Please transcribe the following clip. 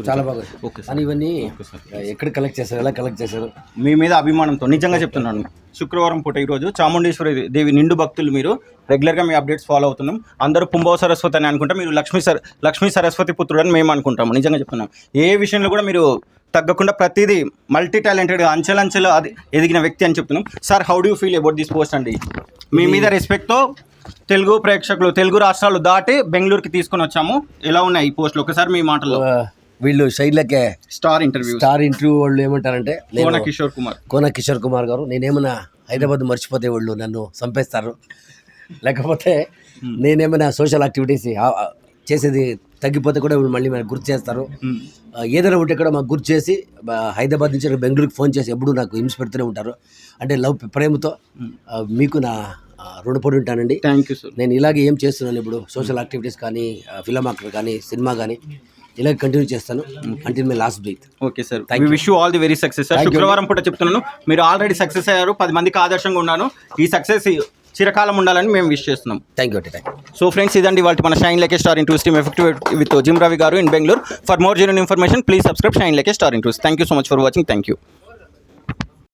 చాలా బాగా. Okay sir. అని ఇవన్నీ ఎక్కడ కలెక్ట్ చేశారు, ఎలా కలెక్ట్ చేశారు? మీ మీద అభిమానంతో నిజంగా చెప్తున్నాను. శుక్రవారం పూట ఈరోజు చాముండేశ్వరి దేవి నిండు భక్తులు మీరు రెగ్యులర్గా మీ అప్డేట్స్ ఫాలో అవుతున్నాం. అందరూ కుంభవ సరస్వతి అని అనుకుంటాం, మీరు లక్ష్మీ సరస్వతి పుత్రుడు అని మేము అనుకుంటాము. నిజంగా చెప్తున్నాం. ఏ విషయంలో కూడా మీరు తగ్గకుండా ప్రతిదీ మల్టీ టాలెంటెడ్ అంచెలంచెలు అది ఎదిగిన వ్యక్తి అని చెప్తున్నాం. Sir, how do feel about this post అండి? మీ మీద రెస్పెక్ట్తో తెలుగు ప్రేక్షకులు తెలుగు రాష్ట్రాలు దాటి బెంగళూరుకి తీసుకొని వచ్చాము. ఎలా ఉన్నాయి ఈ పోస్టులు? ఒకసారి మీ మాటల్లో. వీళ్ళు శైలకే స్టార్ ఇంటర్వ్యూ వాళ్ళు ఏమంటారంటే, కోన కిషోర్ కుమార్ గారు, నేనేమైనా హైదరాబాద్ మర్చిపోతే వాళ్ళు నన్ను చంపేస్తారు, లేకపోతే నేనేమైనా సోషల్ యాక్టివిటీస్ చేసేది తగ్గిపోతే కూడా వీళ్ళు మళ్ళీ మనకు గుర్తు చేస్తారు. ఏదైనా ఉంటే కూడా మాకు గుర్తు చేసి హైదరాబాద్ నుంచి బెంగళూరుకి ఫోన్ చేసి ఎప్పుడు నాకు హింస పెడుతూనే ఉంటారు. అంటే ప్రేమతో మీకు నా రుణపడి ఉంటానండి. Thank you sir. నేను ఇలాగే ఏం చేస్తున్నాను ఇప్పుడు, సోషల్ యాక్టివిటీస్ కానీ, ఫిల్మ్ యాక్టర్ కానీ, సినిమా కానీ ఇలాగే కంటిన్యూ చేస్తాను until my last breath. Okay sir, we wish you all the very success sir. శుక్రవారం పూట చెప్తున్నాను, మీరు ఆల్రెడీ సక్సెస్ అయ్యారు, 10 మందికి ఆదర్శంగా ఉన్నాను. ఈ సక్సెస్ చిరకాలం ఉండాలని మేము విష్ చేస్తున్నాం. Thank you. సో ఫ్రెండ్స్, ఇదండి వాళ్ళ మన షైన్ లైక్ ఏ స్టార్ ఇంటూస్ team effective with gym Ravi గారు in Bengaluru. For more genuine information please subscribe shine like a star ఇంటూస్. Thank you so much for watching. Thank you.